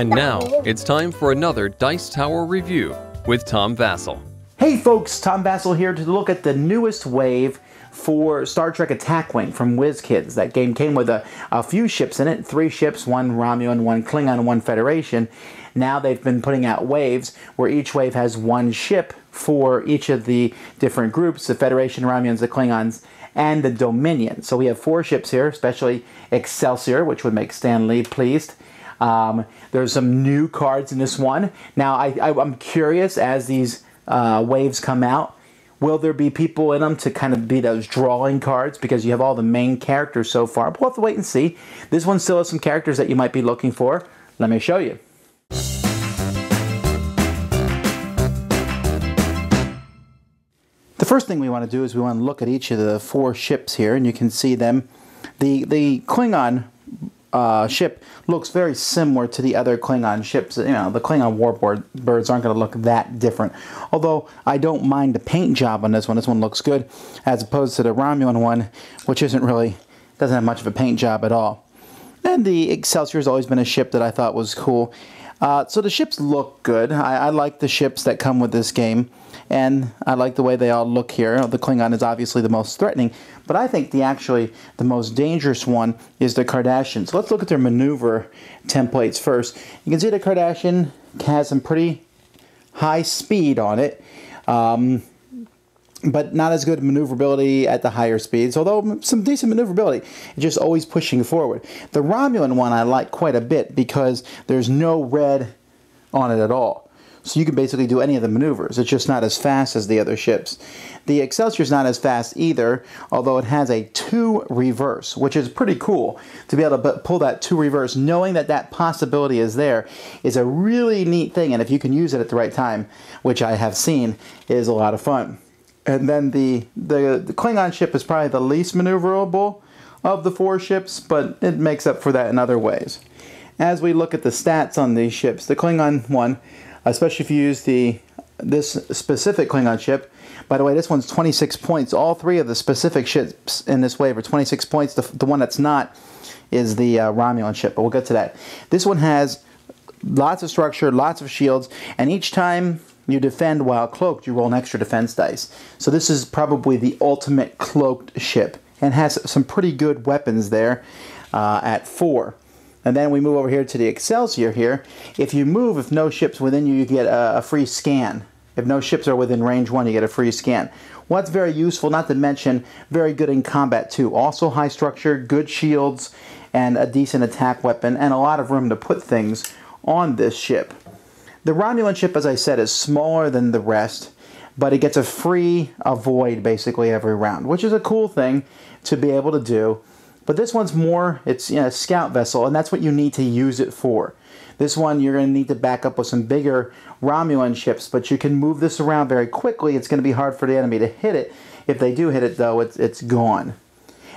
And now, it's time for another Dice Tower review with Tom Vasel. Hey folks, Tom Vasel here to look at the newest wave for Star Trek Attack Wing from Wizkids. That game came with a few ships in it, 3 ships, 1 Romulan, 1 Klingon, and 1 Federation. Now they've been putting out waves where each wave has 1 ship for each of the different groups, the Federation, Romulans, the Klingons, and the Dominion. So we have 4 ships here, especially Excelsior, which would make Stan Lee pleased. There's some new cards in this one. Now, I'm curious, as these waves come out, will there be people in them to kind of be those drawing cards? Because you have all the main characters so far. We'll have to wait and see. This one still has some characters that you might be looking for. Let me show you. The first thing we want to do is we want to look at each of the 4 ships here, and you can see them. The Klingon ship looks very similar to the other Klingon ships. You know, the Klingon warbirds aren't going to look that different. Although I don't mind the paint job on this one. This one looks good, as opposed to the Romulan one, which doesn't have much of a paint job at all. And the Excelsior has always been a ship that I thought was cool. So the ships look good. I like the ships that come with this game, and I like the way they all look here. The Klingon is obviously the most threatening, but I think the most dangerous one is the Cardassian. So let's look at their maneuver templates first. You can see the Cardassian has some pretty high speed on it, but not as good maneuverability at the higher speeds, although some decent maneuverability. It's just always pushing forward. The Romulan one I like quite a bit because there's no red on it at all. So you can basically do any of the maneuvers. It's just not as fast as the other ships. The Excelsior's not as fast either, although it has a 2 reverse, which is pretty cool. To be able to pull that 2 reverse, knowing that that possibility is there, is a really neat thing. And if you can use it at the right time, which I have seen, is a lot of fun. And then the Klingon ship is probably the least maneuverable of the 4 ships, but it makes up for that in other ways. As we look at the stats on these ships, the Klingon one, especially if you use this specific Klingon ship. By the way, this one's 26 points. All 3 of the specific ships in this wave are 26 points. The one that's not is the Romulan ship, but we'll get to that. This one has lots of structure, lots of shields, and each time you defend while cloaked, you roll an extra defense dice. So this is probably the ultimate cloaked ship, and has some pretty good weapons there at 4. And then we move over here to the Excelsior here. If you move, if no ships within you, you get a free scan. If no ships are within range 1, you get a free scan. Well, that's very useful, not to mention very good in combat too. Also high structure, good shields, and a decent attack weapon, and a lot of room to put things on this ship. The Romulan ship, as I said, is smaller than the rest, but it gets a free avoid basically every round, which is a cool thing to be able to do. But this one's more, it's a scout vessel, and that's what you need to use it for. This one you're going to need to back up with some bigger Romulan ships, but you can move this around very quickly. It's going to be hard for the enemy to hit it. If they do hit it, though, it's gone.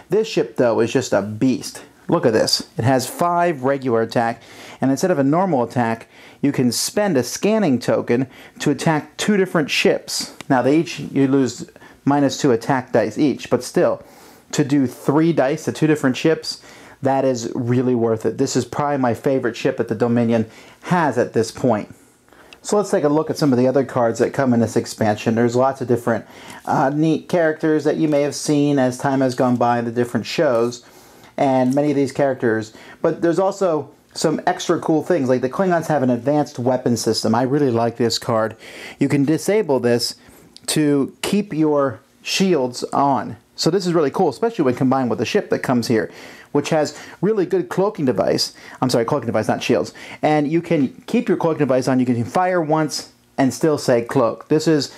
This ship, though, is just a beast. Look at this. It has 5 regular attack, and instead of a normal attack, you can spend a scanning token to attack 2 different ships. Now, you lose -2 attack dice each, but still, to do 3 dice to 2 different ships, that is really worth it. This is probably my favorite ship that the Dominion has at this point. So let's take a look at some of the other cards that come in this expansion. There's lots of different neat characters that you may have seen as time has gone by in the different shows, and many of these characters. But there's also some extra cool things, like the Klingons have an advanced weapon system. I really like this card. You can disable this to keep your shields on. So this is really cool, especially when combined with the ship that comes here, which has really good cloaking device. I'm sorry, cloaking device, not shields. And you can keep your cloaking device on. You can fire once and still say cloak. This is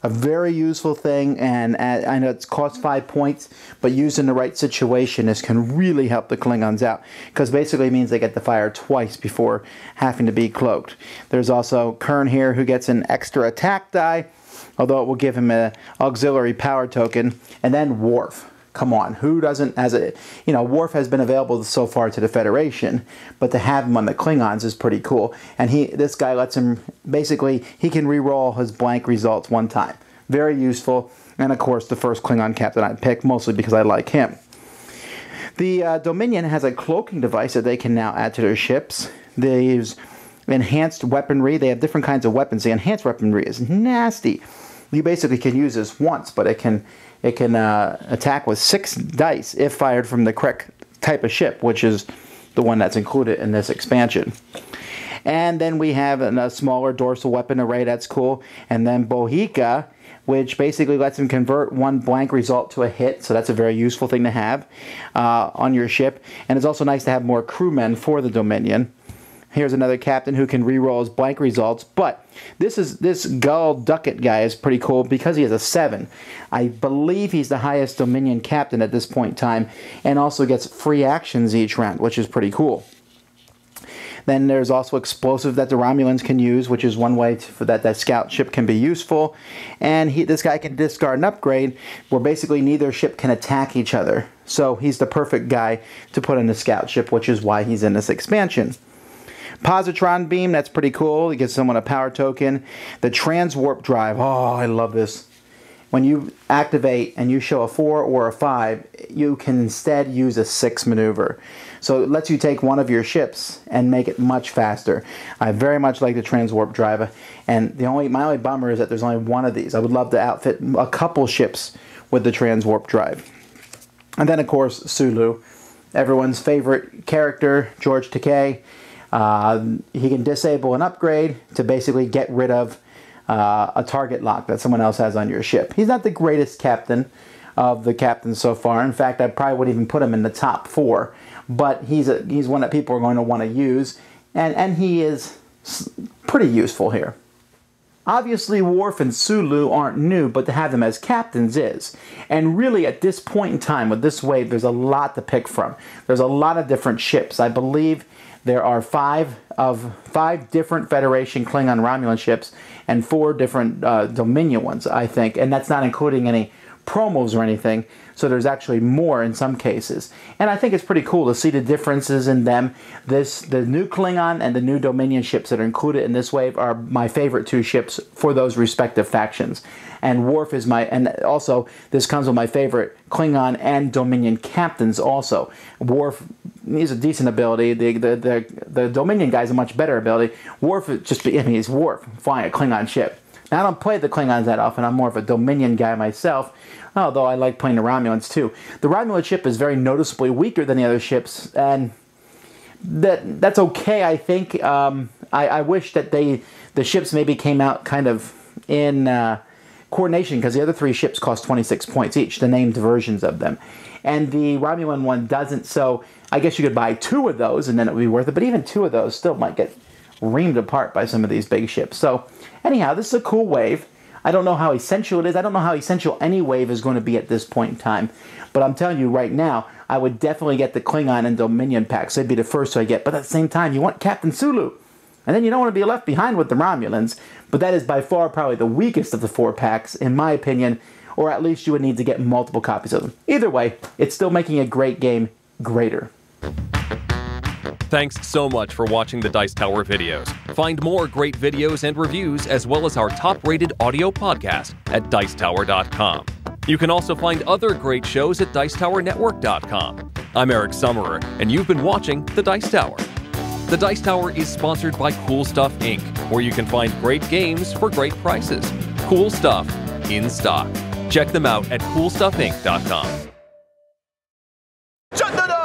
a very useful thing, and I know it's cost 5 points, but used in the right situation, this can really help the Klingons out, because basically it means they get to fire twice before having to be cloaked. There's also Kern here, who gets an extra attack die, although it will give him an auxiliary power token. And then Worf. Come on, who doesn't, Worf has been available so far to the Federation, but to have him on the Klingons is pretty cool. And this guy lets him, basically, he can re-roll his blank results 1 time. Very useful. And of course, the first Klingon captain I picked, mostly because I like him. The Dominion has a cloaking device that they can now add to their ships. They use enhanced weaponry. They have different kinds of weapons. The enhanced weaponry is nasty. You basically can use this once, but it can attack with 6 dice if fired from the correct type of ship, which is the one that's included in this expansion. And then we have a smaller dorsal weapon array. That's cool. And then Bohica, which basically lets him convert 1 blank result to a hit. So that's a very useful thing to have on your ship. And it's also nice to have more crewmen for the Dominion. Here's another captain who can reroll his blank results. But this Gull Ducat guy is pretty cool because he has a 7. I believe he's the highest Dominion captain at this point in time, and also gets free actions each round, which is pretty cool. Then there's also explosive that the Romulans can use, which is one way for that scout ship can be useful. And this guy can discard an upgrade where basically neither ship can attack each other. So he's the perfect guy to put in the scout ship, which is why he's in this expansion. Positron beam, that's pretty cool. It gives someone a power token. The transwarp drive, oh, I love this. When you activate and you show a 4 or a 5, you can instead use a 6 maneuver. So it lets you take one of your ships and make it much faster. I very much like the transwarp drive, and my only bummer is that there's only one of these. I would love to outfit a couple ships with the transwarp drive. And then of course Sulu, everyone's favorite character, George Takei. He can disable an upgrade to basically get rid of a target lock that someone else has on your ship. He's not the greatest captain of the captains so far. In fact, I probably wouldn't even put him in the top 4. But he's one that people are going to want to use, and he is pretty useful here. Obviously, Worf and Sulu aren't new, but to have them as captains is. And really, at this point in time, with this wave, there's a lot to pick from. There's a lot of different ships. I believe there are 5 different Federation Klingon Romulan ships and 4 different Dominion ones, I think. And that's not including any promos or anything, so there's actually more in some cases. And I think it's pretty cool to see the differences in them. The new Klingon and the new Dominion ships that are included in this wave are my favorite 2 ships for those respective factions. And Worf is and also this comes with my favorite Klingon and Dominion captains also. Worf, he's a decent ability. The Dominion guy's a much better ability. Worf, he's Worf, flying a Klingon ship. Now, I don't play the Klingons that often. I'm more of a Dominion guy myself, although I like playing the Romulans too. The Romulan ship is very noticeably weaker than the other ships, and that's okay, I think. I wish that the ships maybe came out kind of in coordination, because the other 3 ships cost 26 points each, the named versions of them. And the Romulan one doesn't, so I guess you could buy 2 of those and then it would be worth it, but even 2 of those still might get reamed apart by some of these big ships. So anyhow, this is a cool wave. I don't know how essential it is. I don't know how essential any wave is going to be at this point in time. But I'm telling you right now, I would definitely get the Klingon and Dominion packs. They'd be the first I get. But at the same time, you want Captain Sulu. And then you don't want to be left behind with the Romulans. But that is by far probably the weakest of the 4 packs, in my opinion. Or at least you would need to get multiple copies of them. Either way, it's still making a great game greater. Thanks so much for watching the Dice Tower videos. Find more great videos and reviews, as well as our top-rated audio podcast at Dicetower.com. You can also find other great shows at Dicetowernetwork.com. I'm Eric Summerer, and you've been watching The Dice Tower. The Dice Tower is sponsored by Cool Stuff Inc., where you can find great games for great prices. Cool stuff in stock. Check them out at CoolStuffInc.com. Shut the door!